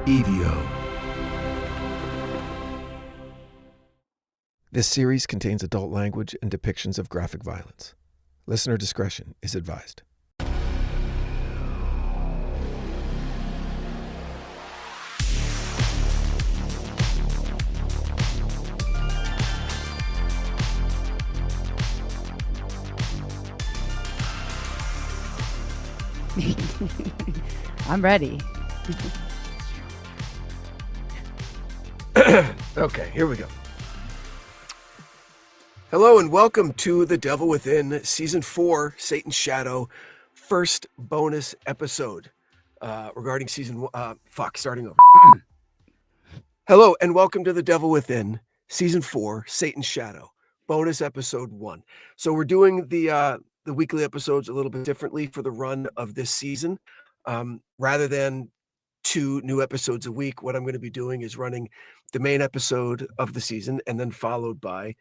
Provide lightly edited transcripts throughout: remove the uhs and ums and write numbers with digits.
EVO. This series contains adult language and depictions of graphic violence. Listener discretion is advised. I'm ready. Okay, here we go. Hello and welcome to The Devil Within, Season 4, Satan's Shadow, first bonus episode regarding Season 1. Starting over. Hello and welcome to The Devil Within, Season 4, Satan's Shadow, bonus episode 1. So we're doing the weekly episodes a little bit differently for the run of this season. Rather than 2 new episodes a week, what I'm going to be doing is running the main episode of the season and then followed by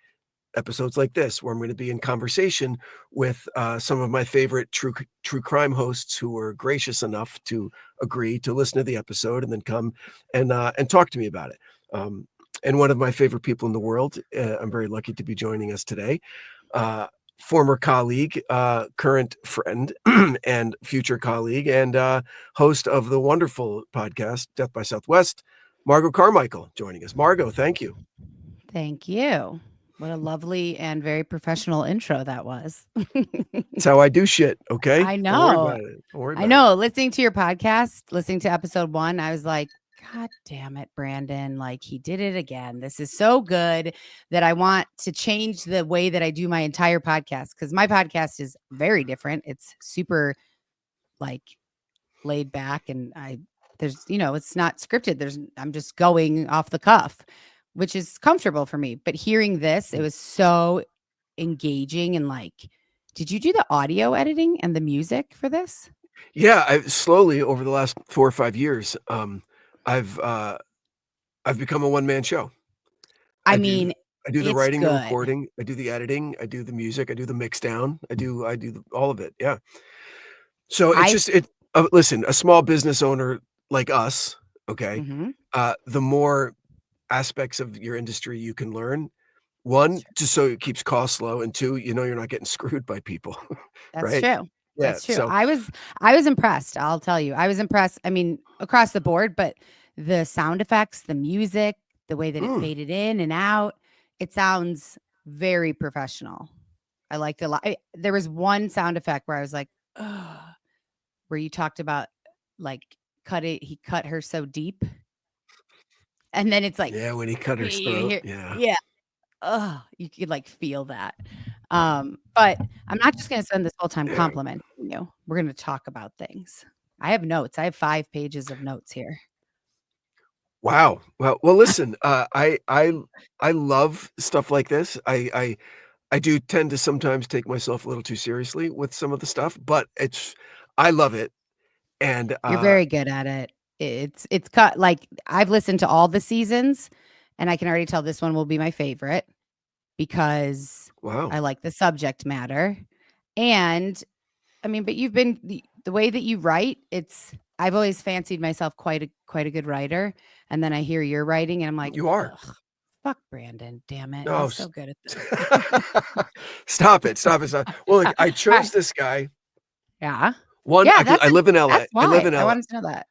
episodes like this, where I'm going to be in conversation with some of my favorite true crime hosts who were gracious enough to agree to listen to the episode and then come and talk to me about it. And one of my favorite people in the world, I'm very lucky to be joining us today. Former colleague, current friend, and future colleague, and host of the wonderful podcast, Death by Southwest, Margot Carmichael, joining us. Margot, thank you. Thank you. What a lovely and very professional intro that was. That's how I do shit, okay? I know. Don't worry about it. Don't worry about I know. Listening to your podcast, listening to episode 1, I was like, God damn it, Branden. Like, he did it again. This is so good that I want to change the way that I do my entire podcast, because my podcast is very different. It's super like laid back, and it's not scripted. I'm just going off the cuff, which is comfortable for me. But hearing this, it was so engaging. And like, did you do the audio editing and the music for this? Yeah, I slowly over the last 4 or 5 years, I've become a one-man show. I do the writing, good. the recording, I do the editing, I do the music, I do the mix down, I do all of it. Yeah. So it's listen, a small business owner like us, okay, the more aspects of your industry you can learn. 1, just so it keeps costs low, and 2, you're not getting screwed by people. That's right? true. Yeah. That's true. So I was impressed. I'll tell you, I was impressed. I mean, across the board, but the sound effects, the music, the way that it faded in and out, it sounds very professional. I liked it a lot. There was one sound effect where I was like, ugh, where you talked about like he cut her so deep. And then it's like, yeah, when he cut her throat. Yeah. Yeah. Oh, you could like feel that. But I'm not just going to spend this whole time complimenting you. We're going to talk about things. I have notes. I have 5 pages of notes here. Wow. Well, listen, I love stuff like this. I do tend to sometimes take myself a little too seriously with some of the stuff, but I love it. And You're very good at it. It's cut, like, I've listened to all the seasons, and I can already tell this one will be my favorite because wow. I like the subject matter. And I mean, but you've been the way that you write, I've always fancied myself quite a good writer. And then I hear your writing and I'm like, you are. Fuck Branden, damn it. No, He's so good at this. Stop it. Well, like, I chose this guy. Yeah. One, yeah, I live in LA. That's why. I live in LA. I wanted to know that.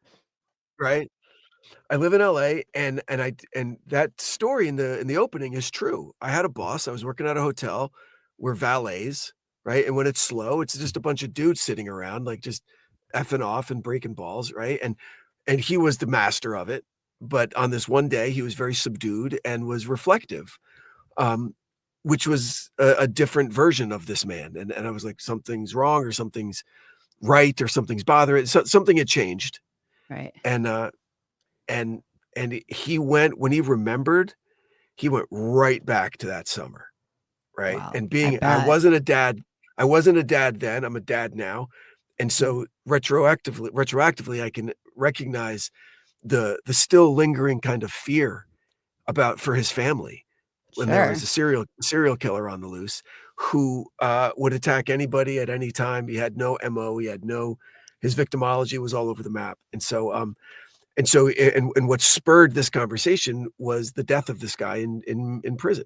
Right. I live in LA, and that story in the opening is true. I had a boss. I was working at a hotel. We're valets, right? And when it's slow, it's just a bunch of dudes sitting around, like just effing off and breaking balls, right? And he was the master of it. But on this one day, he was very subdued and was reflective, which was a different version of this man. And I was like, something's wrong, or something's right, or something's bothering. So something had changed, right? And he went, when he remembered, he went right back to that summer, right? Wow, And I wasn't a dad then. I'm a dad now, and so retroactively, I can recognize the still lingering kind of fear for his family when there was a serial killer on the loose who would attack anybody at any time. He had no MO. His victimology was all over the map, and so And so, and what spurred this conversation was the death of this guy in prison.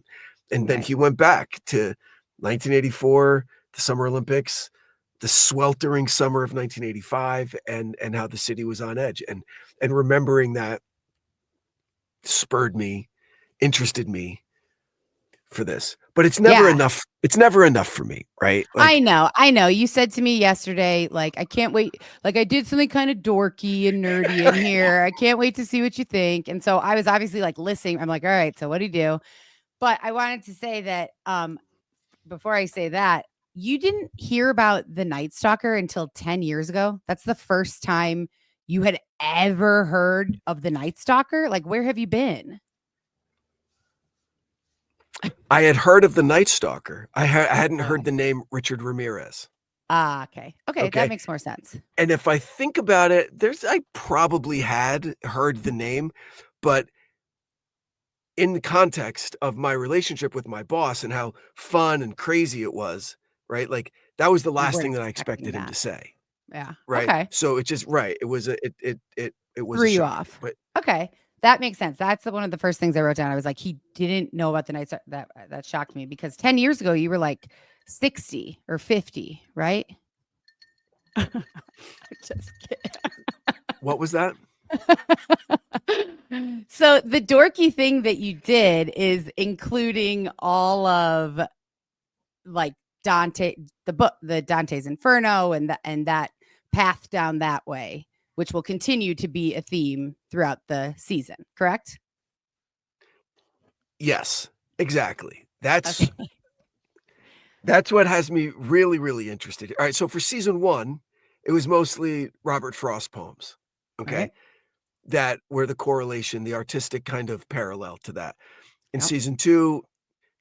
And then Right. he went back to 1984, the Summer Olympics, the sweltering summer of 1985, and how the city was on edge. And remembering that spurred me, interested me for this. But it's never enough. It's never enough for me, right? Like, I know. You said to me yesterday, like, I can't wait. Like, I did something kind of dorky and nerdy in here. I can't wait to see what you think. And so I was obviously like listening. I'm like, all right, so what do you do? But I wanted to say that before I say that, you didn't hear about the Night Stalker until 10 years ago. That's the first time you had ever heard of the Night Stalker. Like, where have you been? I had heard of the Night Stalker. I hadn't heard the name Richard Ramirez. Okay. That makes more sense. And if I think about it, I probably had heard the name, but in the context of my relationship with my boss and how fun and crazy it was, right? Like that was the last thing that I expected him to say. Yeah. Right. Okay. So it just it was it was threw a you shock, off. But okay. That makes sense. That's one of the first things I wrote down. I was like, he didn't know about the Night Stalker. That shocked me because 10 years ago you were like 60 or 50, right? Just kidding. What was that? So the dorky thing that you did is including all of like Dante, the book, the Dante's Inferno, and that path down that way, which will continue to be a theme throughout the season, correct? Yes, exactly. That's what has me really, really interested. All right, so for season 1, it was mostly Robert Frost poems. Okay. Right. That were the correlation, the artistic kind of parallel to that. In season 2,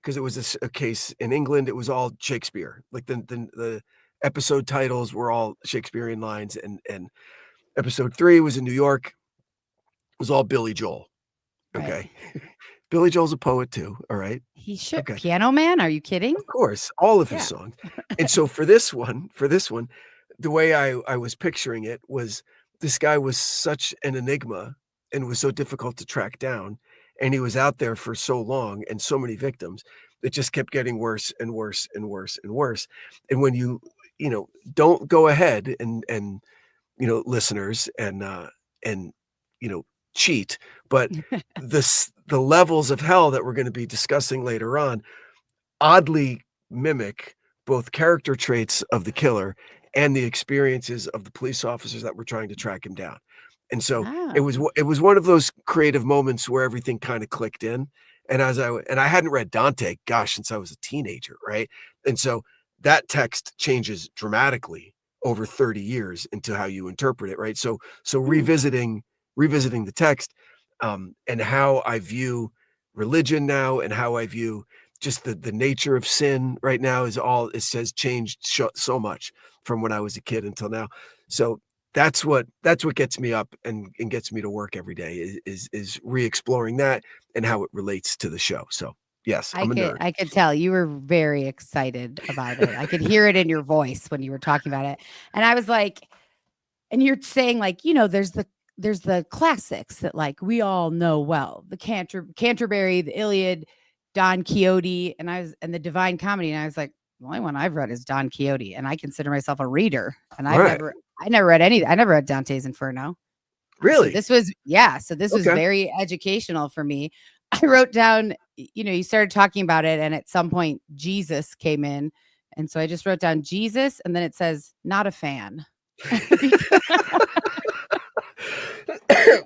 because it was a case in England, it was all Shakespeare. Like the episode titles were all Shakespearean lines, and episode 3 was in New York. It was all Billy Joel. Okay. Right. Billy Joel's a poet too. All right. He should. Okay. Piano Man. Are you kidding? Of course. All of his songs. And so for this one, the way I was picturing it was this guy was such an enigma and was so difficult to track down. And he was out there for so long and so many victims. It just kept getting worse and worse and worse and worse. And when you don't go ahead and listeners and cheat, but the levels of hell that we're going to be discussing later on oddly mimic both character traits of the killer and the experiences of the police officers that were trying to track him down. And so it was one of those creative moments where everything kind of clicked in. And I hadn't read Dante, since I was a teenager, right? And so that text changes dramatically over 30 years into how you interpret it, right? So revisiting the text and how I view religion now and how I view just the nature of sin right now it says changed so much from when I was a kid until now. So that's what gets me up and gets me to work every day is re-exploring that and how it relates to the show. So yes, I'm a nerd. I could tell you were very excited about it. I could hear it in your voice when you were talking about it. And I was like, and you're saying like, there's the classics that like we all know well, the Canterbury, the Iliad, Don Quixote, and the Divine Comedy. And I was like, the only one I've read is Don Quixote, and I consider myself a reader. And I never read any. I never read Dante's Inferno. Really? So this was very educational for me. I wrote down, you started talking about it, and at some point Jesus came in, and so I just wrote down Jesus, and then it says not a fan.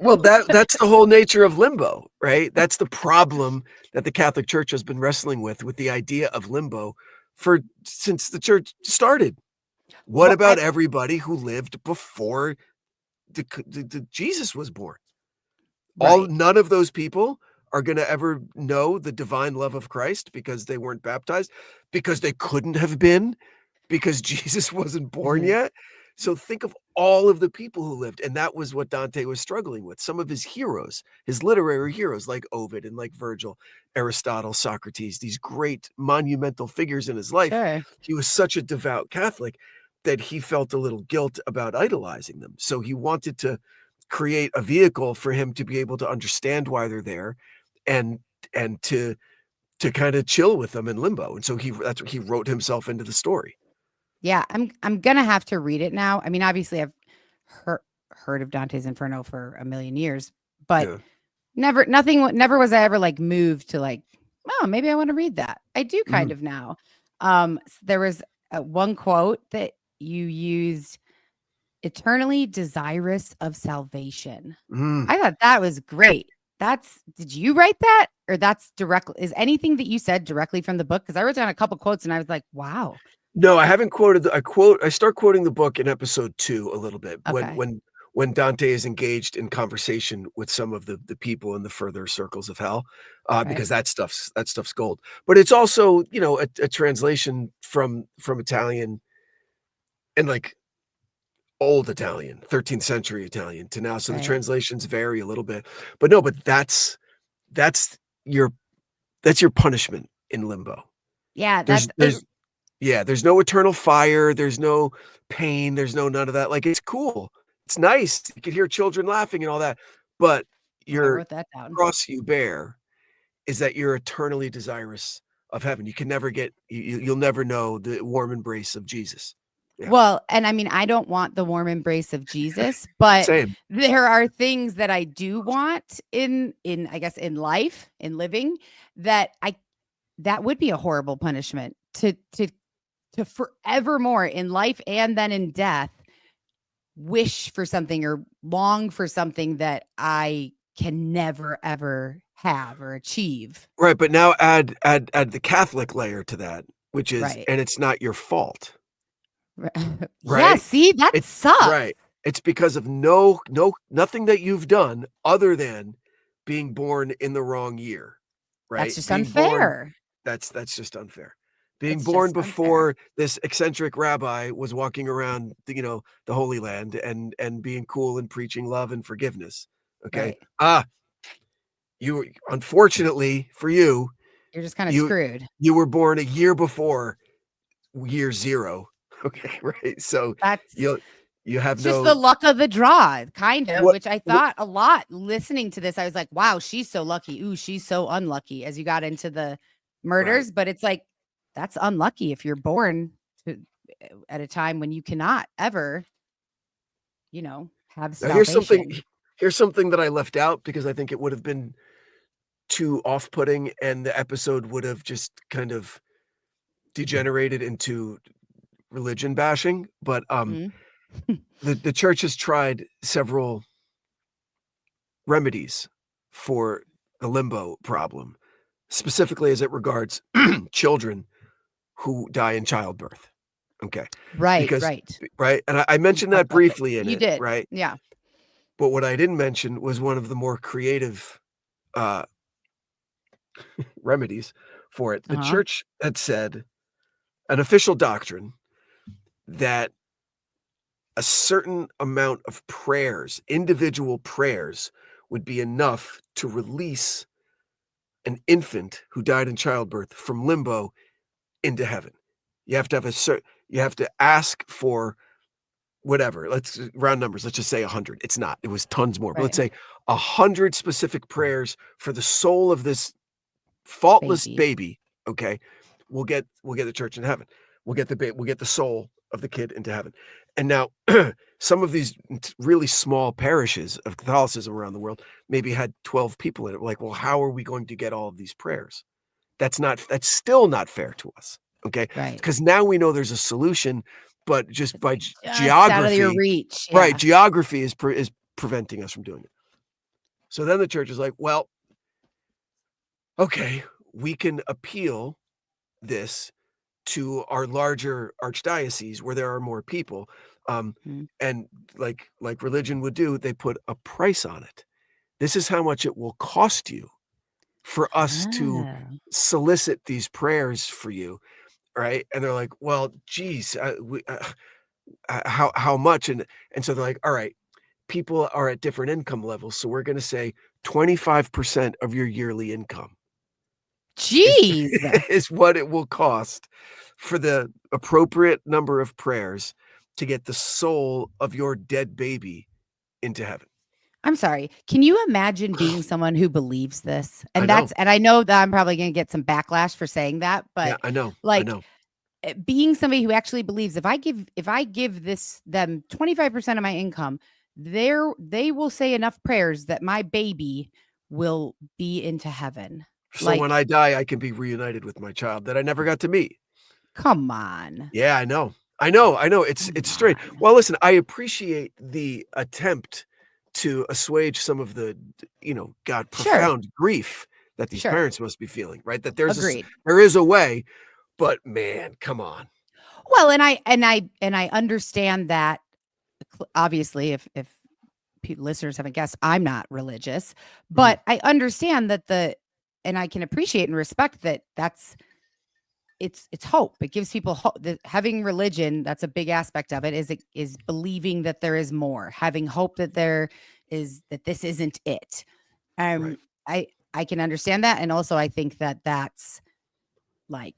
Well, that's the whole nature of limbo, right? That's the problem that the Catholic Church has been wrestling with the idea of limbo since the church started. What about everybody who lived before the Jesus was born? Right. None of those people are going to ever know the divine love of Christ because they weren't baptized, because they couldn't have been, because Jesus wasn't born yet. So think of all of the people who lived. And that was what Dante was struggling with. Some of his heroes, his literary heroes like Ovid and like Virgil, Aristotle, Socrates, these great monumental figures in his life. Sure. He was such a devout Catholic that he felt a little guilt about idolizing them. So he wanted to create a vehicle for him to be able to understand why they're there, and to kind of chill with them in limbo. And so that's what he wrote himself into the story. Yeah, I'm gonna have to read it now. I mean, obviously, I've heard of Dante's Inferno for a million years, but Yeah. never was I ever like moved to like, oh, maybe I want to read that. I do kind of now. There was one quote that you used, eternally desirous of salvation. I thought that was great. Did you write that, or is anything that you said directly from the book? Because I wrote down a couple quotes and I was like, wow. No, I haven't quoted I start quoting the book in episode 2 a little bit, Okay. when Dante is engaged in conversation with some of the people in the further circles of hell, because that stuff's gold. But it's also, a translation from Italian, and like old Italian, 13th century Italian to now. So the translations vary a little bit. But no, that's your punishment in limbo. Yeah, there's no eternal fire, there's no pain, there's no none of that. Like, it's cool. It's nice. You can hear children laughing and all that. But I wrote that down. cross you bear is that you're eternally desirous of heaven. You can never you'll never know the warm embrace of Jesus. Yeah. Well, and I mean, I don't want the warm embrace of Jesus, but Same. there are things that I do want in I guess in life, in living, that would be a horrible punishment to forevermore in life and then in death wish for something or long for something that I can never ever have or achieve. Right, but now add the Catholic layer to that, which is, and it's not your fault. Right? Right? Yeah, see, that sucks. Right. It's because of nothing that you've done other than being born in the wrong year. Right? That's just unfair. That's just unfair. Being born before this eccentric rabbi was walking around the Holy Land and being cool and preaching love and forgiveness. Okay. Right. You, unfortunately for you, you're just kind of screwed. You were born a year before year 0. Okay, right. So you have just the luck of the draw, kind of, which I thought a lot listening to this. I was like, wow, she's so lucky. Ooh, she's so unlucky as you got into the murders. Right. But it's like, that's unlucky if you're born at a time when you cannot ever, have salvation. Here's something that I left out because I think it would have been too off-putting and the episode would have just kind of degenerated into religion bashing. But the church has tried several remedies for the limbo problem, specifically as it regards children who die in childbirth. Okay. Right. Right. And I mentioned that briefly in it. You did. Right. Yeah. But what I didn't mention was one of the more creative remedies for it. The church had said an official doctrine that a certain amount of prayers, individual prayers, would be enough to release an infant who died in childbirth from limbo into heaven. You have to you have to ask for whatever. Let's round numbers. Let's just say 100. It's not. It was tons more. But let's say 100 specific prayers for the soul of this faultless baby. Okay, we'll get the church in heaven. We'll get the soul of the kid into heaven. And now some of these really small parishes of Catholicism around the world maybe had 12 people in it. Like, well, how are we going to get all of these prayers? That's still not fair to us. Okay. Right. Because now we know there's a solution, but just by geography, out of your reach. Yeah. Right. Geography is preventing us from doing it. So then the church is like, well, okay, we can appeal this to our larger archdiocese where there are more people. And like religion would do, they put a price on it. This is how much it will cost you for us to solicit these prayers for you. Right. And they're like, well, geez, how much? And so they're like, all right, people are at different income levels. So we're going to say 25% of your yearly income. Jeez, is what it will cost for the appropriate number of prayers to get the soul of your dead baby into heaven. I'm sorry. Can you imagine being someone who believes this? I And know. I know that I'm probably going to get some backlash for saying that, Yeah, but I know. I like know. being somebody who actually believes if I give them 25% of my income, they will say enough prayers that my baby will be into heaven. So when Like, I die, I can be reunited with my child that I never got to meet. come on. Yeah, I know. I know. I know. Come It's straight. on. Well, listen, I appreciate the attempt to assuage some of the, God, Sure. profound grief that these Sure. parents must be feeling, right? That Agreed. there is a way, but man, come on. Well, and I understand that obviously if listeners haven't guessed, I'm not religious, Mhm. but I understand that and I can appreciate and respect that it's hope. It gives people hope. Having religion, that's a big aspect of it, is believing that there is more, having hope that that this isn't it. Um, Right. I can understand that, and also I think that that's like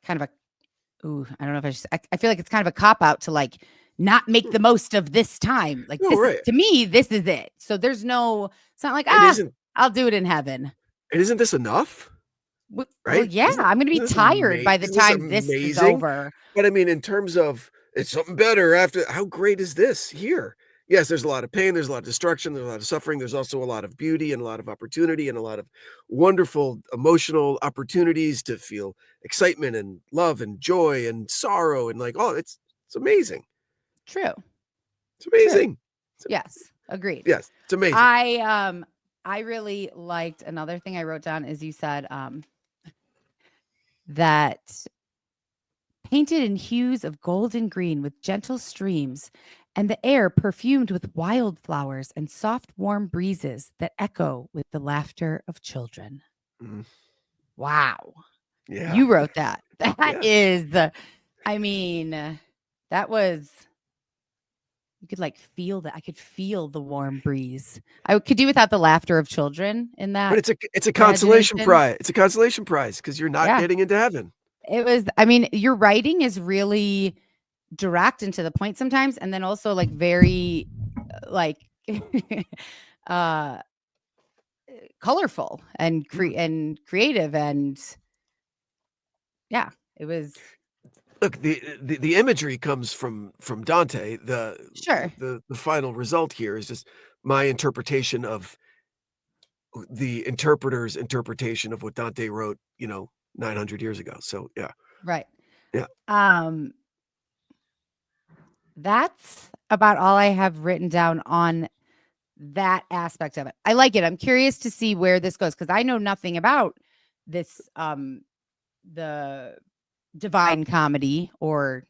kind of a ooh, I don't know if I feel like it's kind of a cop out to like not make Hmm. the most of this time. Like No, this is right. to me, this is it. So there's no. It's not like And I'll do it in heaven. isn't this enough? Well, Right? yeah, I'm gonna be tired by the Isn't this time this is amazing? over. But I mean, in terms of it's something better after how great is this here? Yes, there's a lot of pain, there's a lot of destruction, there's a lot of suffering, there's also a lot of beauty and a lot of opportunity and a lot of wonderful emotional opportunities to feel excitement and love and joy and sorrow and like, oh, it's amazing. True. It's True. amazing. It's, Yes, agreed. yes, it's amazing. I really liked another thing I wrote down is you said that painted in hues of gold and green with gentle streams and the air perfumed with wildflowers and soft warm breezes that echo with the laughter of children. Mhm. Wow. Yeah. You wrote that. That Yeah. is I mean, that was you could like feel that. I could feel the warm breeze. I could do without the laughter of children in But that it's a consolation imagination. prize. It's a consolation prize because you're not Yeah. getting into heaven. It was I mean, your writing is really direct and to the point sometimes, and then also like very like uh colorful and Mm. and creative and yeah, it was Look, the imagery comes from Dante. sure. The final result here is just my interpretation of the interpreter's interpretation of what Dante wrote, 900 years ago. So, yeah. Right. Yeah. Um that's about all I have written down on that aspect of it. I like it. I'm curious to see where this goes because I know nothing about this the Divine Comedy or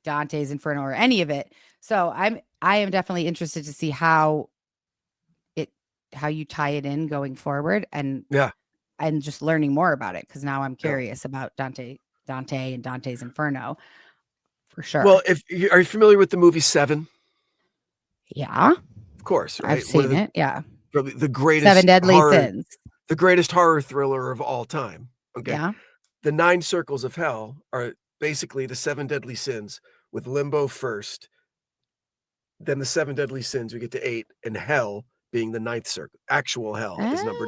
Dante's Inferno or any of it. So I am definitely interested to see it how you tie it in going forward Yeah. and just learning more about it because now I'm Yeah. curious about Dante and Dante's Inferno for sure. Well, if you are you familiar with the movie Seven? Yeah, Of course, I've right? One of seen it. Yeah. probably Seven Deadly Sins. the greatest horror thriller of all time, okay? Yeah. The 9 circles of hell are basically the 7 deadly sins with Limbo first, then the 7 deadly sins, we get to 8, and hell being the ninth circle. Actual hell is number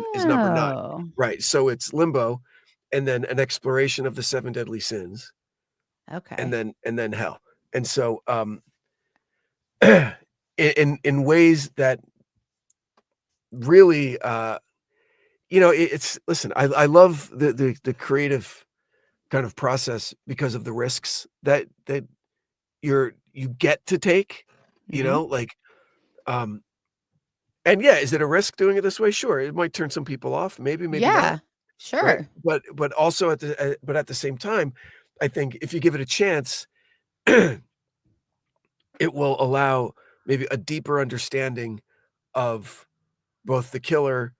9. Oh, Right, so it's Limbo, and then an exploration of the 7 deadly sins, okay. and then hell. And so, in ways that really, it's listen, I love the creative kind of process because of the risks that you get to take, Mhm. like, um and yeah, is it a risk doing it this way? Sure, it might turn some people off, maybe not, Yeah, right? sure. But also but at the same time, I think if you give it a chance, it will allow maybe a deeper understanding of both the killer,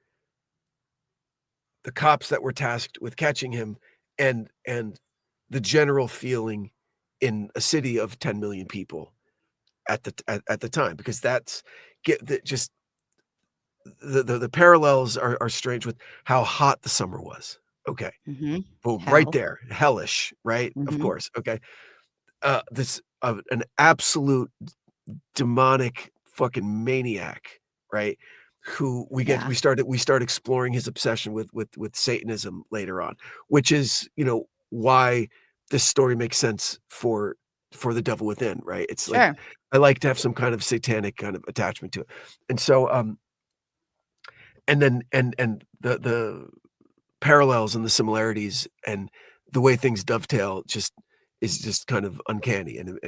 the cops that were tasked with catching him, and the general feeling in a city of 10 million people at the time, because that's get that just the parallels are strange with how hot the summer was. Okay, Mhm. boom, right Hell. there, hellish, right? Of Mhm. course, okay. This an absolute demonic fucking maniac, right? Who we Yeah. start exploring his obsession with Satanism later on, which is, why this story makes sense for the Devil Within, right? It's like Sure. I like to have some kind of satanic kind of attachment to it. And so and then and the parallels and the similarities and the way things dovetail is just kind of uncanny, and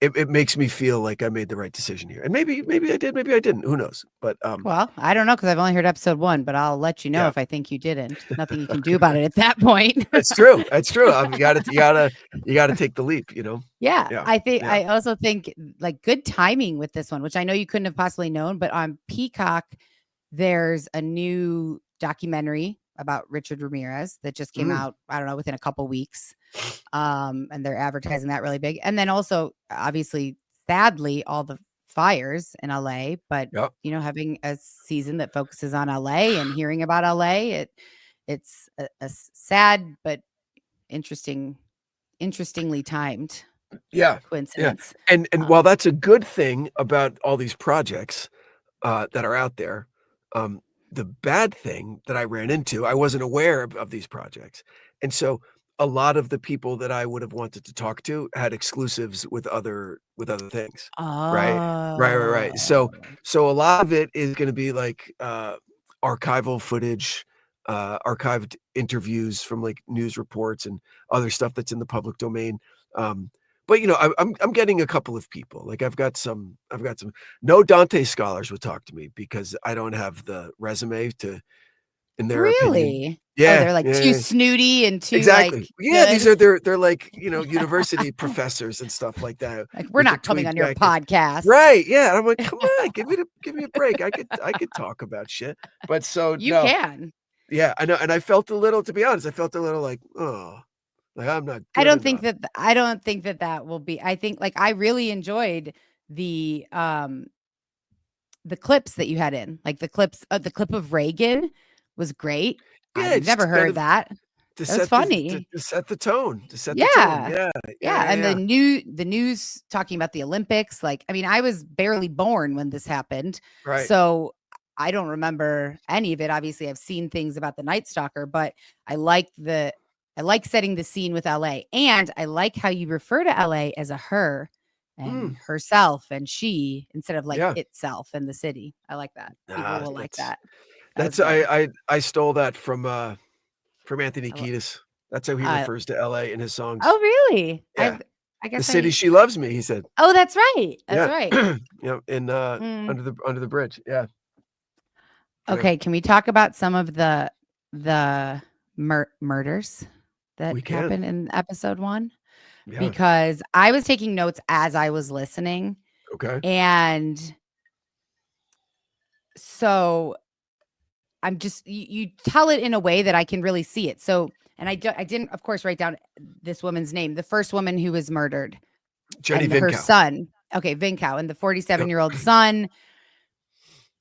it makes me feel like I made the right decision here. And maybe I did, maybe I didn't, who knows? But Well, I don't know because I've only heard episode 1, but I'll let you know yeah. if I think you didn't. Nothing you can do about it at that point. That's true. That's true. You gotta take the leap, Yeah, Yeah. Yeah. I also think like good timing with this one, which I know you couldn't have possibly known, but on Peacock, there's a new documentary about Richard Ramirez that just came Mm. out, I don't know, within a couple weeks. And they're advertising that really big. And then also, obviously, sadly, all the fires in LA, but Yep. having a season that focuses on LA and hearing about LA, it's a sad but interestingly timed Yeah. Yeah. coincidence. And while Um, that's a good thing about all these projects, that are out there, the bad thing that I ran into, I wasn't aware of these projects. And so a lot of the people that I would have wanted to talk to had exclusives with other things, right? Right. So oh, a lot of it is gonna be like, archival footage, archived interviews from, like, news reports and other stuff that's in the public domain. Um, but, I'm getting a couple of people. Like, I've got some no Dante scholars would talk to me because I don't have the resume to in their opinion. really? Oh, Yeah, they're like yeah, too yeah. snooty and too Exactly. like Yeah, these good. are they're like, university professors and stuff like that Like, we're with the not coming tweed on your jacket. podcast. Right, yeah, and I'm like, "Come on, give me a break. I could talk about shit." But so, You no. can. Yeah, I know, and I felt a little, to be honest, I felt a little like, "Oh, like, I'm not I good don't think enough." that that will be. I think like I really enjoyed the um the clips that you had in. Like the clip of Reagan was great. Yeah, I've it's never to kind heard of that. That was funny. set the tone, to set the tone. Yeah. Yeah, Yeah, yeah, and yeah. the news talking about the Olympics, like, I mean, I was barely born when this happened, Right. so I don't remember any of it. Obviously, I've seen things about the Night Stalker, but I like setting the scene with LA, and I like how you refer to LA as a her Mm, and herself and she instead of like yeah. itself and the city. I like that. People Nah, will like that. That was that's good. I stole that from Anthony I lo Kiedis. That's how he uh, refers to LA in his songs. oh, really? Yeah. I "The guess city she loves me," he said. oh, that's right. That's Yeah. right. Yep, in, Mm. Under the Bridge. Yeah, yeah. Okay, can we talk about some of the murders that We can. happened in episode 1? Yeah. Because I was taking notes as I was listening, Okay. and so I'm just you tell it in a way that I can really see it. So, and I didn't, of course, write down this woman's name, the first woman who was murdered, Jenny and her Vincow. son. Okay, Vincow, and the Yep. 47-year-old son.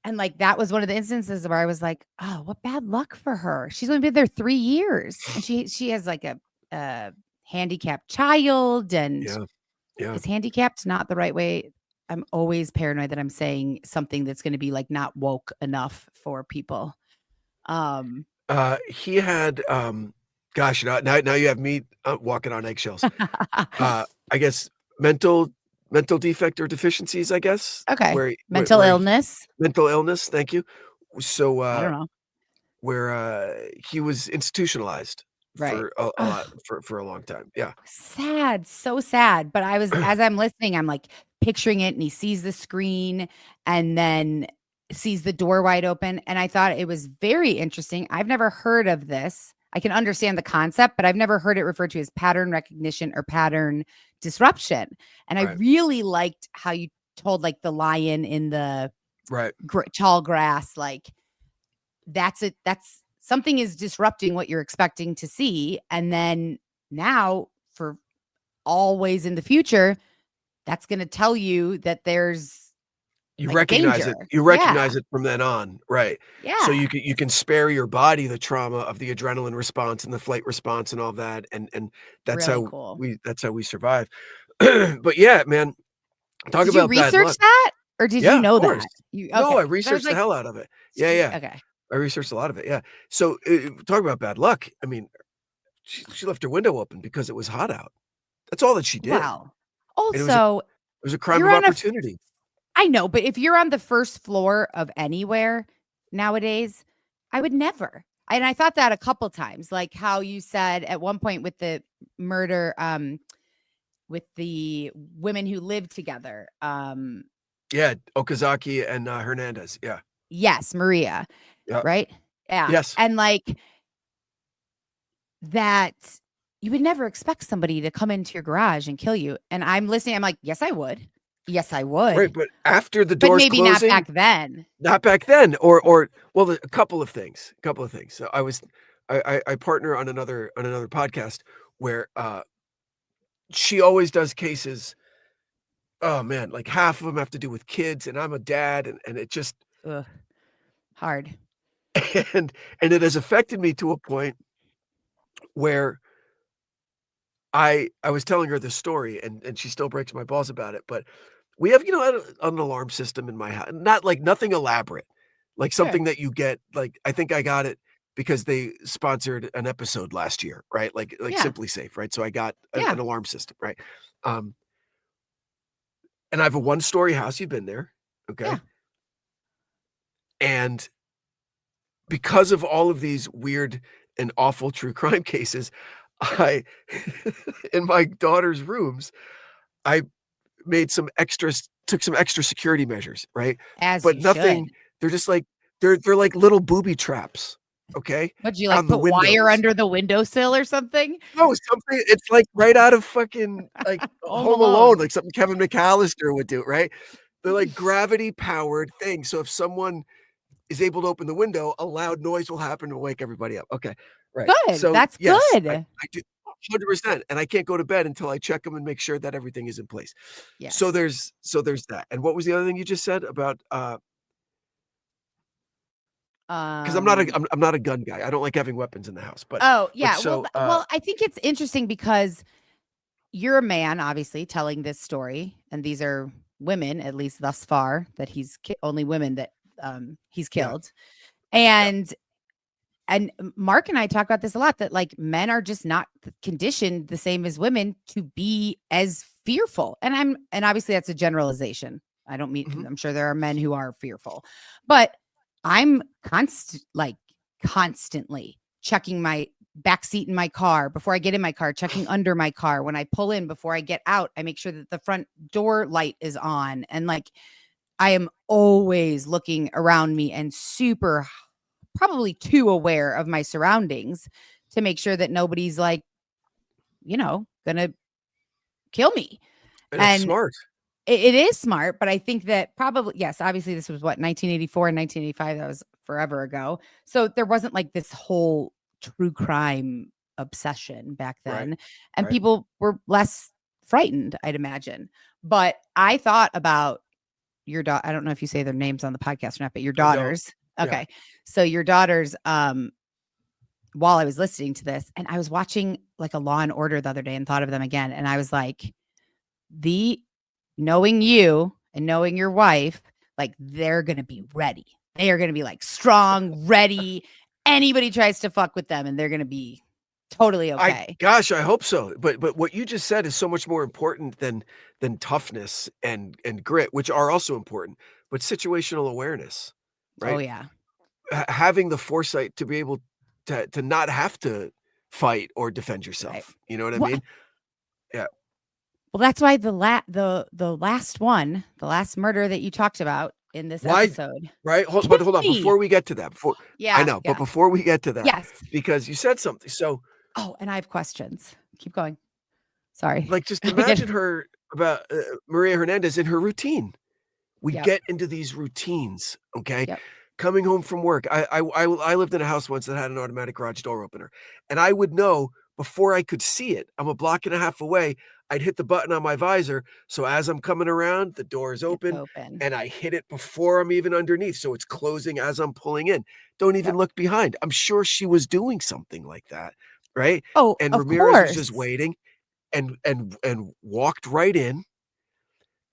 And, like, that was one of the instances where I was like, "Oh, what bad luck for her. She's only been there 3 years, and she has, like, a handicapped child, and Yeah, yeah. is handicapped not the right way?" I'm always paranoid that I'm saying something that's gonna be, like, not woke enough for people. Um He had, gosh, now you have me, walking on eggshells. I guess mental defect or deficiencies, I guess, Okay. where Mental illness? mental illness, thank you. So, I don't know. where, he was institutionalized Right. for a Ugh, lot for a long time. Yeah. sad, so sad, but I was as I'm listening, I'm, like, picturing it, and he sees the screen and then sees the door wide open, and I thought it was very interesting. I've never heard of this. I can understand the concept, but I've never heard it referred to as pattern recognition or pattern disruption, and I Right, really liked how you told, like, the lion in the right. tall grass, like, that's something is disrupting what you're expecting to see, and then now for always in the future, that's gonna tell you that there's, like, danger. You Yeah, recognize it from then on, right. So yeah, you can spare your body the trauma of the adrenaline response and the flight response and all that, and really cool. that's how we survive. But yeah, man, talk Did you about bad research luck. that? Or did you Yeah, of know course. that? You No, I okay? 'Cause I was researched the like, hell out of it. Yeah. okay. I researched a lot of it, yeah. So, talk about bad luck. I mean, she left her window open because it was hot out. That's all that she did, Well, and it also, was a crime you're of on a opportunity. I know, but if you're on the first floor of anywhere nowadays, I would never. And I thought that a couple times, like how you said at one point with the murder, with the women who lived together. Yeah, Okazaki and, Hernandez, yeah. Yes, Maria, Yeah. right? Yeah. Yes. And like that you would never expect somebody to come into your garage and kill you. And I'm listening, I'm like, yes, I would. Yes, I Right, would. but after the But doors maybe not closing, back then. not back then, or well, a couple of things, a couple of things. So I partner on another podcast where, she always does cases. Oh, man, like, half of them have to do with kids, and I'm a dad, and it just Ugh, hard. and and it has affected me to a point where I was telling her this story, and she still breaks my balls about it, but we have, an alarm system in my house, not like nothing elaborate, like Sure. something that you get, like, I think I got it because they sponsored an episode last year, right? Like Yeah. Simply Safe, right? So I got Yeah. an alarm system, right? Um, and I have a one-story house, you've been there, Yeah. okay? And because of all of these weird and awful true crime cases, I in my daughter's rooms, I made some extras took some extra security measures, right? As But you should. nothing they're just like they're like little booby traps, okay, Would you, like, on the put wire windows. under the windowsill or something? No, something it's like right out of fucking, like, Home Home Alone, Alone. like something Kevin McAllister would do, right? They're like gravity-powered things, so if someone is able to open the window, a loud noise will happen to wake everybody up. Okay, right. Good, So, that's yes, I good. I do 100%, and I can't go to bed until I check them and make sure that everything is in place. So Yes. there's that. And what was the other thing you just said about, 'cause Um, I'm not a gun guy. I don't like having weapons in the house, oh, but yeah, well so, I think it's interesting because you're a man, obviously, telling this story, and these are women, at least thus far, that he's only women that, he's yeah, killed. yeah, And Mark and I talk about this a lot, that like men are just not conditioned the same as women to be as fearful. And obviously that's a generalization. I don't mean, mhm. I'm sure there are men who are fearful, but I'm constantly checking my back seat in my car before I get in my car, checking under my car. When I pull in, before I get out, I make sure that the front door light is on. And like, I am always looking around me and probably too aware of my surroundings to make sure that nobody's like, gonna kill me. And it's And smart, it is smart, but I think that probably, yes, obviously this was what, 1984 and 1985. That was forever ago. So there wasn't like this whole true crime obsession back right, then. And right. people were less frightened, I'd imagine. But I thought about your daughter. I don't know if you say their names on the podcast or not, but your I don't. daughters. Yeah. Okay. So your daughters, while I was listening to this, and I was watching like a Law and Order the other day and thought of them again. And I was like, the knowing you and knowing your wife, like they're gonna be ready. They are gonna be like strong, ready. Anybody tries to fuck with them, and they're gonna be totally okay. I hope so. But what you just said is so much more important than toughness and grit, which are also important, but situational awareness, Oh right? yeah. Having the foresight to be able to not have to fight or defend Right. yourself. You know what I What mean? Yeah. Well, that's why the last one, the last murder that you talked about in this Why episode right? killed Hold on, me. before we get to that, before I Yeah, know, but yeah. before we get to that, Yes. because you said something, so, Oh, and I have questions. Keep going. Sorry. like, just I get imagine her about, Maria Hernandez in her routine. We Yep, get into these routines, okay? yep, Coming home from work, I lived in a house once that had an automatic garage door opener, and I would know before I could see it, I'm a block and a half away, I'd hit the button on my visor, so as I'm coming around, the door is it's open, open. and I hit it before I'm even underneath, so it's closing as I'm pulling in. Don't even Yep. look behind. I'm sure she was doing something like that, right? Oh, And of Ramirez was just course. waiting and walked right in,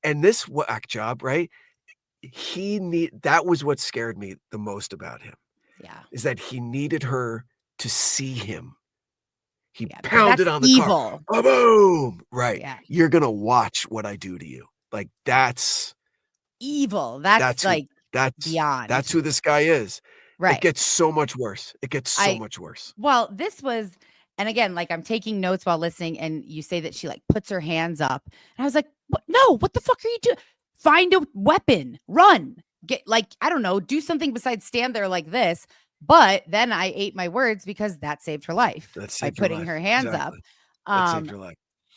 and this whack job, right? that was what scared me the most about him, Yeah. is that he needed her to see him. He Yeah. Because pounded that's on the car. evil. Boom! Right. Yeah. You're gonna watch what I do to you. Like that's Evil. That's who like that's beyond. who this guy is. It Right. gets so much worse. It gets so I much worse. Well, this was, and again, like I'm taking notes while listening, and you say that she like puts her hands up. And I was like, what? No, what the fuck are you doing? Find a weapon, run, get like, I don't know, do something besides stand there like this. But then I ate my words because that saved her life That by saved her putting life. her hands up. Exactly. That saved her life.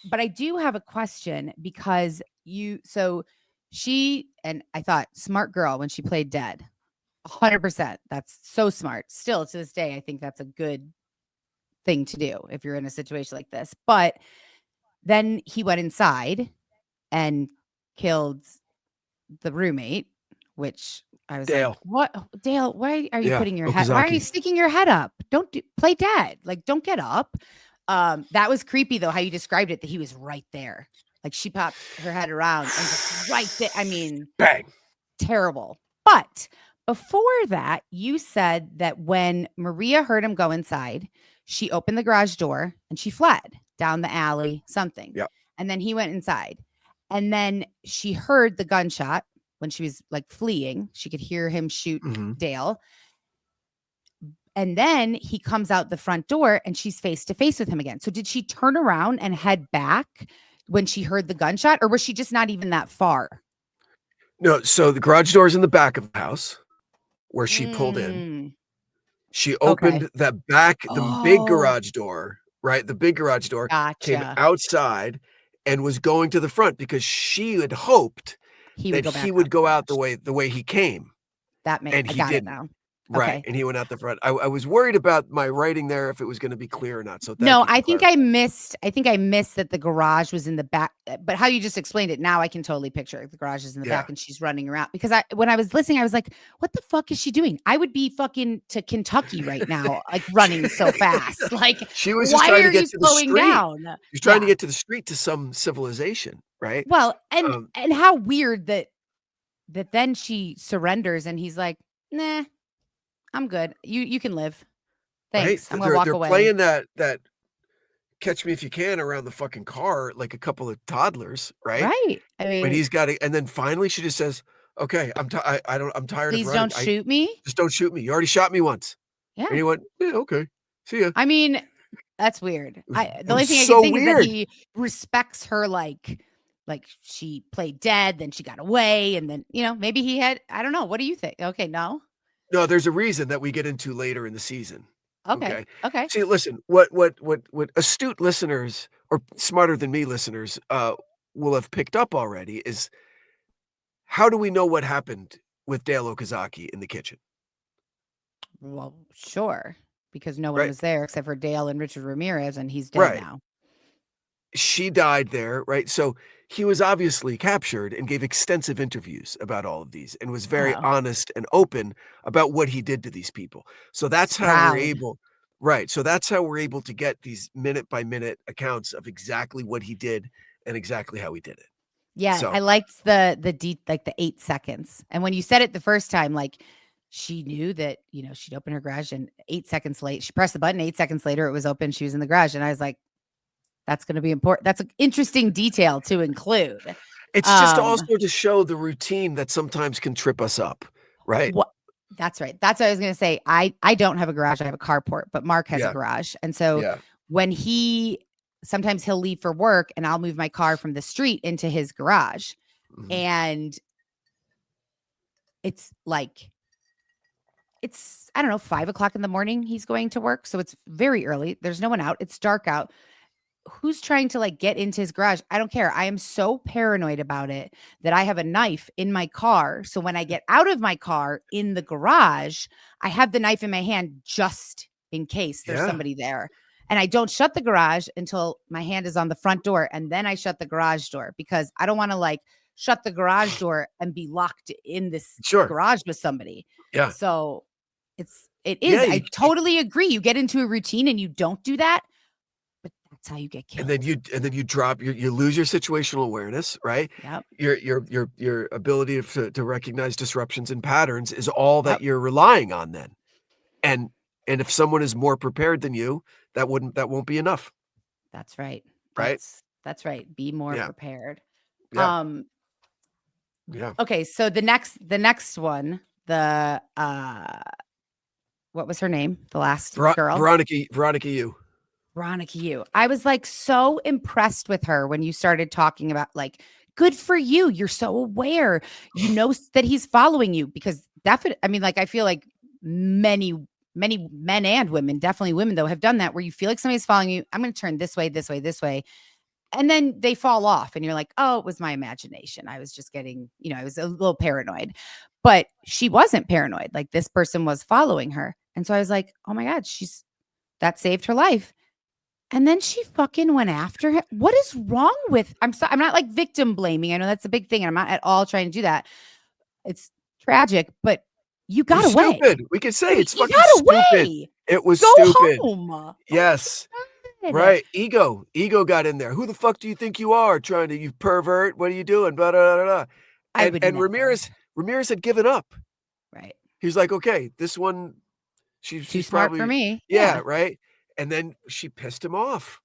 But I do have a question because so she, and I thought smart girl when she played dead. 100%. That's so smart. Still to this day, I think that's a good thing to do if you're in a situation like this. But then he went inside and killed the roommate, which I was Dale. like, "What, Dale? Why are you putting your head? Why are you Okazaki. sticking your head up? Don't play dead. Like, don't get up." That was creepy though, how you described it. That he was right there. Like she popped her head around and just right there. I mean, Bang. terrible. But before that, you said that when Maria heard him go inside, she opened the garage door and she fled down the alley, something. Yep. And then he went inside. And then she heard the gunshot when she was like fleeing. She could hear him shoot Dale. And then he comes out the front door and she's face to face with him again. So did she turn around and head back when she heard the gunshot, or was she just not even that far? No, so the garage door is in the back of the house where she pulled in. She opened that back, the big garage door, right? The big garage door came outside and was going to the front because she had hoped that he would go out the way he came. That makes, and I he got didn't. it now. Right. Okay. And he went out the front. I was worried about my writing there, if it was going to be clear or not. So no, I think I missed that the garage was in the back, but how you just explained it, now I can totally picture the garage is in the back and she's running around, because when I was listening, I was like, what the fuck is she doing? I would be fucking to Kentucky right now, like running so fast. Like, she was just trying to get to the street. Down? She's trying to get to the street, to some civilization, right? Well, and how weird that then she surrenders and he's like, nah, I'm good. You can live. Thanks. Right? I'm gonna walk away. They're playing that Catch Me If You Can around the fucking car like a couple of toddlers, right? Right. I mean, but he's got it, and then finally she just says, "Okay, I'm tired of running. Please don't shoot me. Just don't shoot me. You already shot me once." Yeah. And he went, "Yeah, okay. See ya." I mean, that's weird. The only thing I so can think weird. is that he respects her, like she played dead, then she got away, and then maybe he had. I don't know. What do you think? Okay, no. No, there's a reason that we get into later in the season. Okay. See, listen, what astute listeners or smarter than me listeners will have picked up already is, how do we know what happened with Dale Okazaki in the kitchen? Well, sure, because no one was there except for Dale and Richard Ramirez, and he's dead now. She died there, right? So he was obviously captured and gave extensive interviews about all of these and was very honest and open about what he did to these people. So that's how we're able, so that's how we're able to get these minute by minute accounts of exactly what he did and exactly how he did it. Yeah, so I liked the 8 seconds. And when you said it the first time, like, she knew that, she'd open her garage, and 8 seconds late, she pressed the button. 8 seconds later, it was open. She was in the garage. And I was like, that's going to be important. That's an interesting detail to include. It's just also to show the routine that sometimes can trip us up, right? That's right. That's what I was going to say. I don't have a garage. I have a carport, but Mark has a garage. And so when sometimes he'll leave for work and I'll move my car from the street into his garage. And it's like, I don't know, 5 o'clock in the morning, he's going to work. So it's very early. There's no one out. It's dark out. Who's trying to get into his garage? I don't care. I am so paranoid about it that I have a knife in my car. So when I get out of my car in the garage, I have the knife in my hand just in case there's somebody there. And I don't shut the garage until my hand is on the front door. And then I shut the garage door, because I don't want to shut the garage door and be locked in this garage with somebody. Yeah. So it is. I totally agree. You get into a routine and you don't do that. That's how you get killed. And then you drop you lose your situational awareness, right? Yep. Your ability to recognize disruptions and patterns is all that Yep. you're relying on then. And if someone is more prepared than you, that won't be enough, That's right. right? That's right. Be more Yeah. prepared. Yeah. Yeah. Okay, so the next one, the what was her name? The last girl? Veronica Yu. Veronica Yu. I was like so impressed with her when you started talking about like, good for you. You're so aware. You know that he's following you because definitely, I mean, like, I feel like many men and women, definitely women though, have done that where you feel like somebody's following you. I'm going to turn this way, this way, this way. And then they fall off and you're like, oh, it was my imagination. I was just getting, I was a little paranoid, but she wasn't paranoid. Like this person was following her. And so I was like, oh my God, that saved her life. And then she fucking went after him. What is wrong with, I'm not like victim blaming. I know that's a big thing. And I'm not at all trying to do that. It's tragic, but you got away. Stupid. We could say it's fucking got stupid. away. It was Go stupid. home. Yes. Oh, right. Ego got in there. Who the fuck do you think you are you pervert? What are you doing? Blah, blah, blah, blah. And Ramirez had given up. Right. He's like, okay, this one, she's too smart probably, for me. Yeah. Right. And then she pissed him off.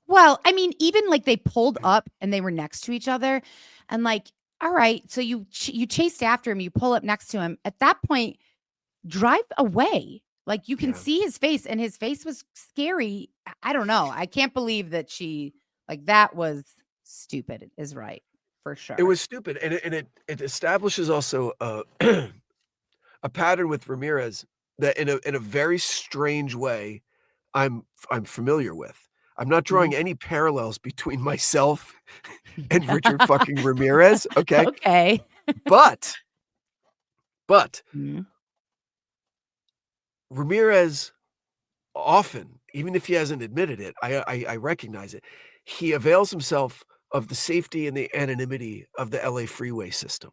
Well, I mean, even like they pulled up and they were next to each other and like, all right, so you chased after him, you pull up next to him. At that point, drive away. Like you can see his face and his face was scary. I don't know. I can't believe that that was stupid is right. For sure. It was stupid. And it establishes also a pattern with Ramirez that in a very strange way I'm familiar with. I'm not drawing any parallels between myself and Richard fucking Ramirez, okay? Okay. But Mhm. Ramirez often, even if he hasn't admitted it, I recognize it. He avails himself of the safety and the anonymity of the LA freeway system,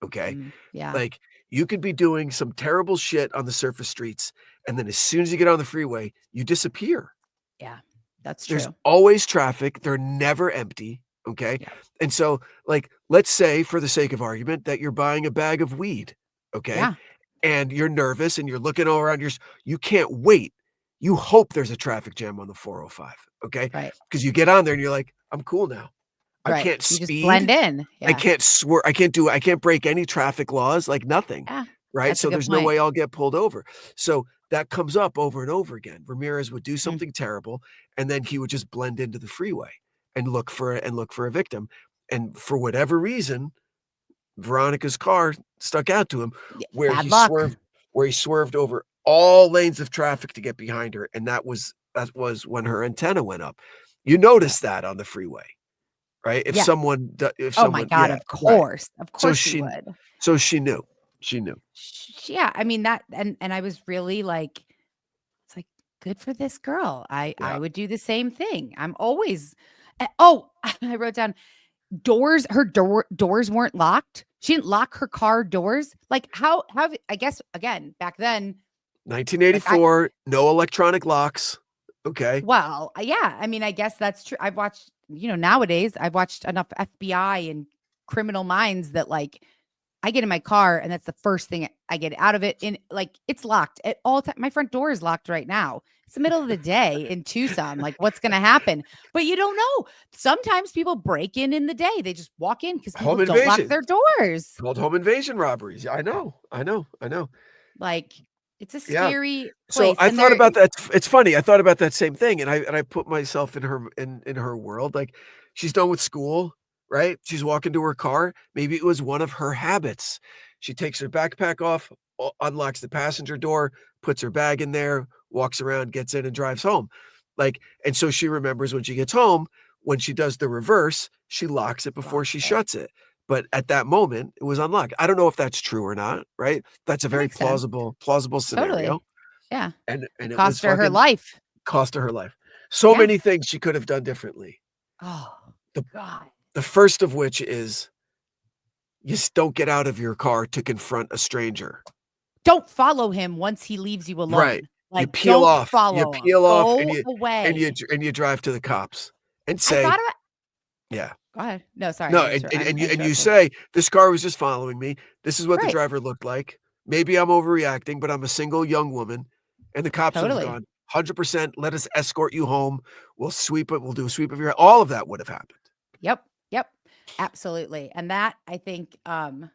okay? Yeah. Like, you could be doing some terrible shit on the surface streets, and then as soon as you get on the freeway, you disappear. Yeah. That's true. There's always traffic. They're never empty, okay? Yeah. And so, like, let's say, for the sake of argument, that you're buying a bag of weed, okay? Yeah. And you're nervous and you're looking all around, you can't wait. You hope there's a traffic jam on the 405, okay? Right. Because you get on there and you're like, I'm cool now. I Right. can't You speed. just blend in. Yeah. I can't swear. I can't break any traffic laws, like nothing. Yeah. Right. That's a So good there's no point. way I'll get pulled over. So that comes up over and over again. Ramirez would do something terrible, and then he would just blend into the freeway and look for a victim. And for whatever reason, Veronica's car stuck out to him where Bad he luck. swerved over all lanes of traffic to get behind her. And that was when her antenna went up. You notice that on the freeway, right? If Yeah. someone, Oh my God, yeah, of course. right. Of course she would. So she knew. Yeah. I mean that, and I was really like, it's like, good for this girl. I would do the same thing. I'm always, I wrote down her doors weren't locked. She didn't lock her car doors. Like how, I guess again, back then, 1984, no electronic locks. Okay. Well, yeah. I mean, I guess that's true. I've watched, nowadays I've watched enough FBI and Criminal Minds that like I get in my car and that's the first thing I get out of it. In like it's locked at all time. My front door is locked right now. It's the middle of the day in Tucson. Like what's going to happen? But you don't know. Sometimes people break in the day. They just walk in because people don't lock their doors. Called home invasion robberies. I know. Like it's a scary place. So I thought about that. It's funny. I thought about that same thing, and I put myself in her world. Like she's done with school, right? She's walking to her car. Maybe it was one of her habits. She takes her backpack off, unlocks the passenger door, puts her bag in there, walks around, gets in, and drives home. Like, and so she remembers when she gets home, when she does the reverse, she locks it before she shuts it. But at that moment, it was unlocked. I don't know if that's true or not, right? That's a very plausible scenario. Totally. Yeah. And it cost her her life. Cost her life. So many things she could have done differently. Oh, God. The first of which is you just don't get out of your car to confront a stranger. Don't follow him once he leaves you alone. You Like, peel don't off. You follow him. peel off, Go away. and you drive to the cops and I say, thought about yeah. Go ahead. No, sorry. No, I'm and you interrupting. say, "This car was just following me. This is what the Right. driver looked like. Maybe I'm overreacting, but I'm a single young woman." And the cops would have Totally. gone, "100%, let us escort you home. We'll sweep it. We'll do a sweep of your" all of that would have happened. Yep. Yep. Absolutely. And that I think oh,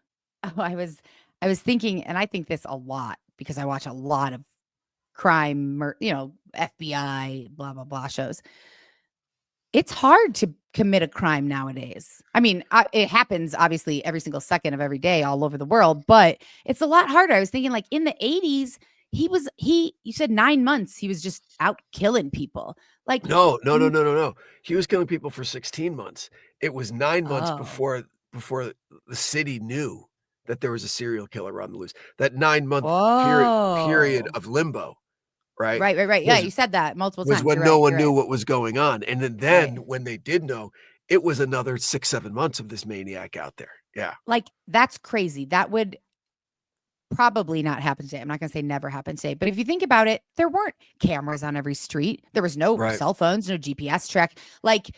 I was thinking, and I think this a lot because I watch a lot of crime, FBI, blah blah blah shows. It's hard to commit a crime nowadays. I mean, it happens obviously every single second of every day all over the world, but it's a lot harder. I was thinking like in the 80s, you said 9 months he was just out killing people. Like No, no, no, n- no, no, no. He was killing people for 16 months. It was 9 months oh. before the city knew that there was a serial killer on the loose. That 9-month period Whoa. of limbo, right, Right, right, right. Yeah, was you said that multiple was times. when You're no right. one You're knew right. what was going on, and then Right. when they did know, it was another 6, 7 months of this maniac out there. Yeah. Like that's crazy. That would probably not happen today. I'm not going to say never happen today, but if you think about it, there weren't cameras on every street. There was no Right. cell phones, no GPS track. Like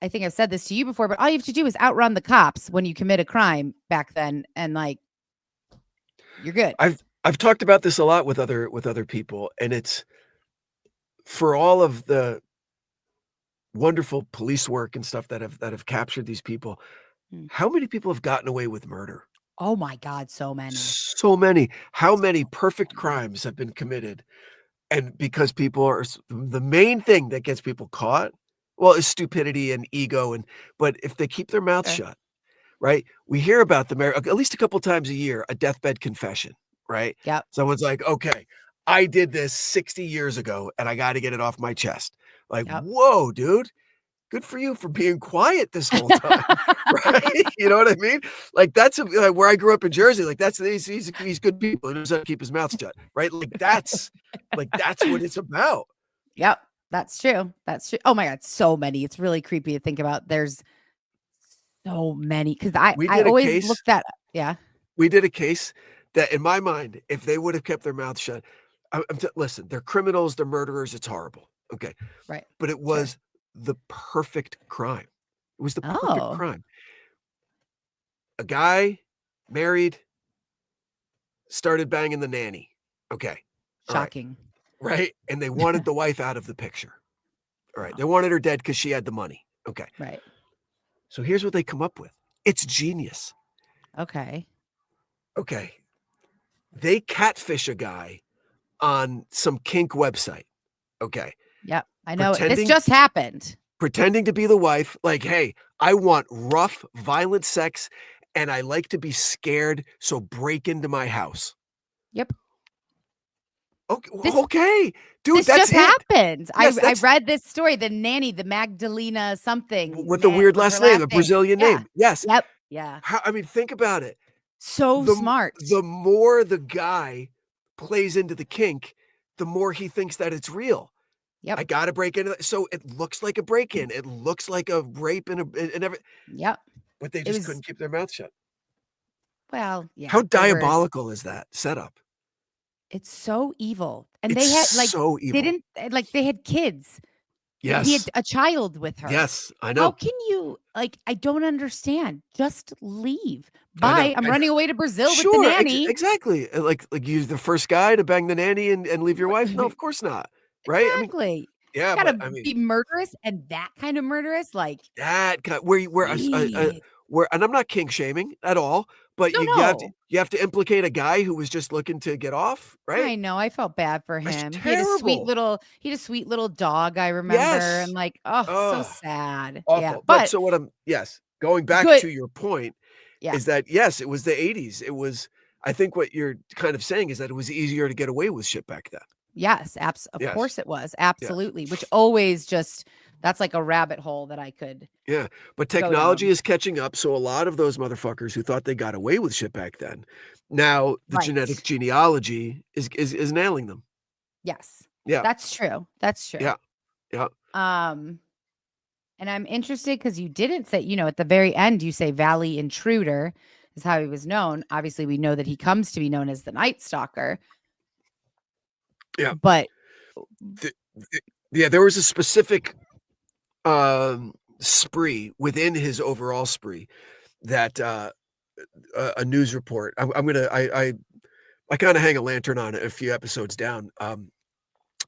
I think I've said this to you before, but all you have to do is outrun the cops when you commit a crime back then, and like you're good. I've talked about this a lot with other people, and it's for all of the wonderful police work and stuff that have captured these people, Mm. how many people have gotten away with murder? Oh my God, so many. So many. How many So perfect many. crimes have been committed? And because people are the main thing that gets people caught, well, is stupidity and ego, but if they keep their mouth Sure. shut, right? We hear about them at least a couple times a year, a deathbed confession, right? Yep. Someone's like, "Okay, I did this 60 years ago, and I gotta get it off my chest." Like, Yep. "Whoa, dude. Good for you for being quiet this whole time." Right? You know what I mean? Like, that's where I grew up in Jersey, like, that's he's good people, he knows how to keep his mouth shut, right? Like, that's what it's about. Yep. That's true. That's true. Oh my God, so many. It's really creepy to think about. There's so many because We I did a always case looked at yeah. we did a case that in my mind, if they would have kept their mouth shut, listen, they're criminals, they're murderers, it's horrible, okay? Right. But it Sure. was the perfect crime. It was the perfect Oh, crime. A guy, married, started banging the nanny. Okay. All right. shocking. Right? And they wanted the wife out of the picture. All right. Wow. They wanted her dead because she had the money. Okay. Right. So here's what they come up with. It's genius. Okay. Okay. They catfish a guy on some kink website. Okay. Yep. I know it. This Pretending just happened. pretending to be the wife, like, "Hey, I want rough, violent sex, and I like to be scared, so break into my house." Yep. This Okay, dude, this that's just it. happened. Yes, I that's read this story, the nanny, the Magdalena something, with the weird was her last name, last a name. Brazilian Yeah. name. Yes. Yep. Yeah. How I mean, think about it. So smart. The more the guy plays into the kink, the more he thinks that it's real. Yep. I gotta break into that. So it looks like a break-in. It looks like a rape and every Yep. but they It just was couldn't keep their mouth shut. well, yeah, How they were diabolical is that setup? it's so evil. And It's they had like so they evil. didn't like they had kids. He had Yes. a child with her. Yes, I How know. can you like, I don't understand. Just leave. I know. Bye. I'm And running away to Brazil with the sure, nanny. exactly. Like you the first guy to bang the nanny and leave your wife? No, of course not. Right? I mean, Exactly. yeah, but Gotta I mean, be murderous and that kind of murderous, like, that kind where please. where and I'm not kink shaming at all, but No, no. you have to implicate a guy who was just looking to get off, right? I know, I felt bad for That's him. terrible. He had a sweet little dog, I remember, and Yes. like, oh, so Oh, sad. Yeah, awful. But but so what I'm yes, going back good to your point yeah. is that, yes, it was the '80s. It was I think what you're kind of saying is that it was easier to get away with shit back then. Yes, of Yes, course it was, yes, absolutely, which always just that's like a rabbit hole that I could yeah, but go technology down. is catching up, so a lot of those motherfuckers who thought they got away with shit back then, now the genetic Right. genealogy is nailing them. Yes. Yeah, That's true, that's true. yeah, yeah. Um, and I'm interested because you didn't say, at the very end, you say Valley Intruder is how he was known. Obviously, we know that he comes to be known as the Night Stalker. Yeah. But Yeah, there was a specific spree within his overall spree that a news report. I'm gonna I kind of hang a lantern on it a few episodes down.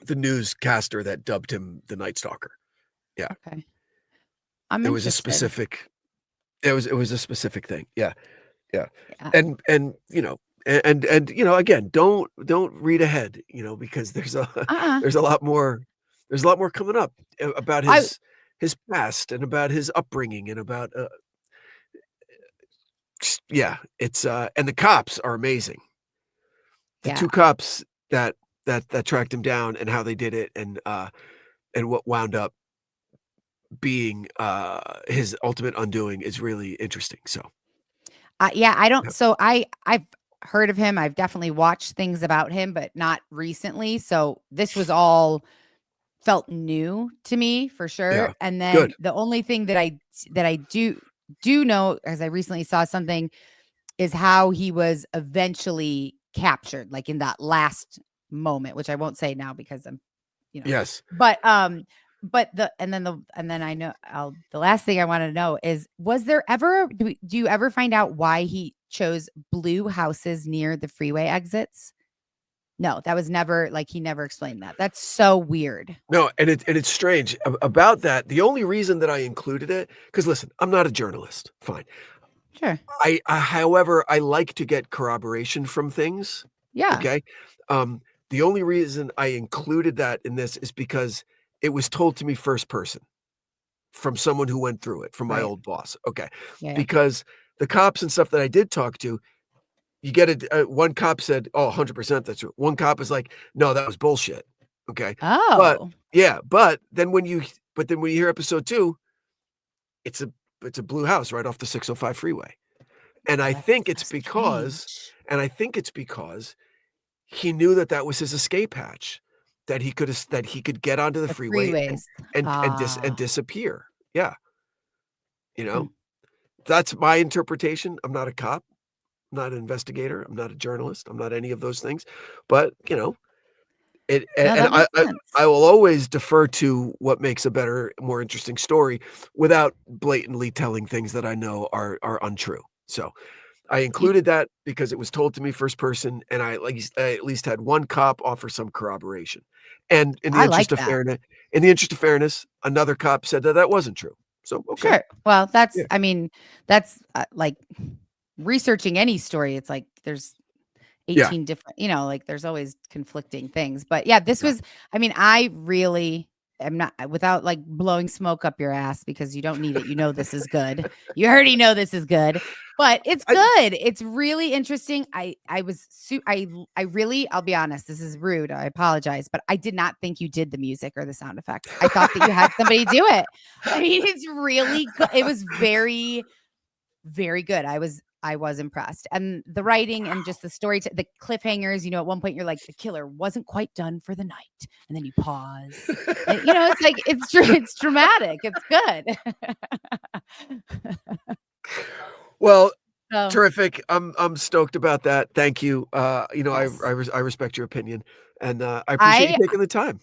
The newscaster that dubbed him the Night Stalker. Yeah, okay, I'm it was a interested. specific. It was a specific thing. Yeah, yeah, Yeah. and again, don't read ahead. Because there's a Uh-uh. there's a lot more there's a lot more coming up about I his past and about his upbringing and about yeah, it's and the cops are amazing. The yeah. 2 cops that tracked him down and how they did it and what wound up being, his ultimate undoing is really interesting, so, Yeah, I don't yeah. so I've heard of him. I've definitely watched things about him, but not recently. So this was all felt new to me for sure. Yeah. And then Good. the only thing that I do know, as I recently saw something, is how he was eventually captured, like in that last moment, which I won't say now because I'm, you know, Yes. but and then I know the last thing I want to know is, was there ever do you ever find out why he chose blue houses near the freeway exits? No, that was never, like, he never explained that. That's so weird. No, and it's strange about that, the only reason that I included it, because listen, I'm not a journalist, fine. Sure. However, I like to get corroboration from things, Yeah. okay? Um, the only reason I included that in this is because it was told to me first person from someone who went through it, from my Right. old boss, okay? Yeah. Yeah. Because the cops and stuff that I did talk to, you get it one cop said, "Oh, 100% that's true." One cop is like, "No, that was bullshit." Okay? But Oh, yeah, but then when you hear episode 2, it's a it's a blue house right off the 605 freeway. And I that's think it's so because strange. and I think it's because he knew that that was his escape hatch, that he could get onto the The freeway freeways. and Ah. disappear. Yeah, you Hmm. know? That's my interpretation. I'm not a cop, I'm not an investigator, I'm not a journalist, I'm not any of those things, but, it No, and that makes sense. I will always defer to what makes a better, more interesting story without blatantly telling things that I know are untrue. So, I You included that because it was told to me first person, and I at least had one cop offer some corroboration. And I like that. in the interest of fairness, another cop said that that wasn't true. So, okay. Sure. Well, Yeah. I mean, that's like researching any story. It's like there's Yeah. 18 different, like there's always conflicting things. But yeah, this Yeah. was, I mean, I really am not, without like blowing smoke up your ass, because you don't need it. You know, this is good. You already know this is good, but it's I good. It's really interesting. I really, I'll be honest, this is rude. I apologize, but I did not think you did the music or the sound effects. I thought that you had somebody do it. I mean, it's really good. It was very, very good. I was impressed. And the writing and just the story, the cliffhangers, at one point you're like, the killer wasn't quite done for the night. And then you pause. And it's like it's dramatic. It's good. Well, So terrific. I'm stoked about that. Thank you. yes. I respect your opinion, and, I appreciate you I taking the time.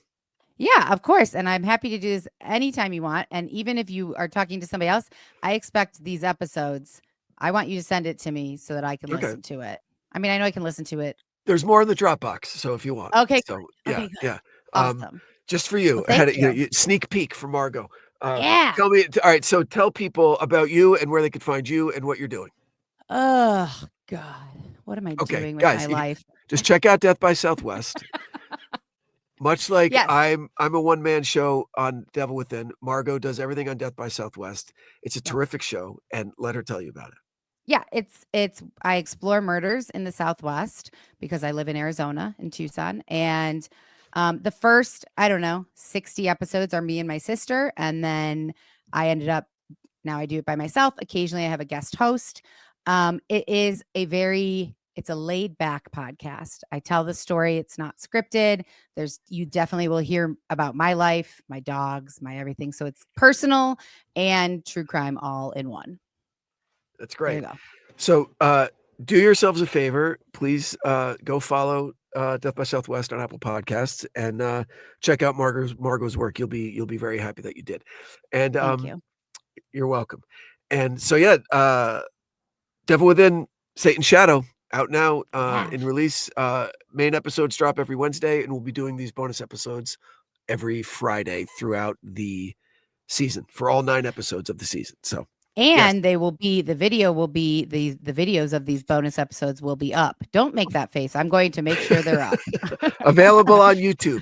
Yeah, of course. And I'm happy to do this anytime you want. And even if you are talking to somebody else, I expect these episodes. I want you to send it to me so that I can Okay. listen to it. I mean, I know I can listen to it. There's more in the Dropbox, so if you want. Okay, So, good. yeah, Okay, good. yeah. Um, Awesome. just for Well, you, thank ahead of you. sneak peek from Margot. Yeah. Tell me alright, so tell people about you and where they could find you and what you're doing. Oh God. What am I Okay, doing with my guys, life? just check out Death by Southwest. Much like Yes. I'm a one-man show on Devil Within, Margot does everything on Death by Southwest. It's a Yep. terrific show, and let her tell you about it. Yeah, it's I explore murders in the Southwest because I live in Arizona, in Tucson. And the first, I don't know, 60 episodes are me and my sister. And then I ended up, now I do it by myself. Occasionally I have a guest host. It's a laid back podcast. I tell the story. It's not scripted. You definitely will hear about my life, my dogs, my everything. So it's personal and true crime all in one. That's There you great. go. So, do yourselves a favor. Please go follow Death by Southwest on Apple Podcasts and check out Margot's work. You'll be very happy that you did. And Thank you. you're welcome. And so yeah, Devil Within, Satan's Shadow out now in release. Main episodes drop every Wednesday, and we'll be doing these bonus episodes every Friday throughout the season for all 9 episodes of the season. So and they will be, the video will be, the videos of these bonus episodes will be up. Don't make that face. I'm going to make sure they're up. Available on YouTube.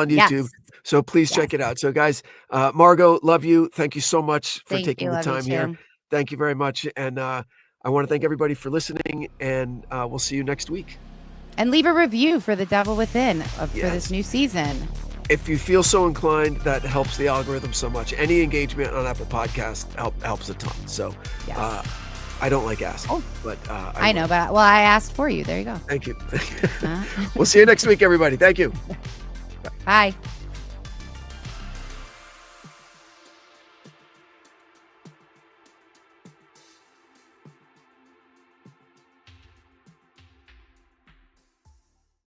Yes. So please check it out. So guys, Margot, love you. Thank you so much for taking the Love you time here. too. Thank you very much. And I want to thank everybody for listening, and we'll see you next week. And leave a review for The Devil Within for this new season. If you feel so inclined, that helps the algorithm so much. Any engagement on Apple Podcasts helps a ton. So I don't like asking, but I know, but I asked for you. There you go. Thank you. We'll see you next week, everybody. Thank you. Bye.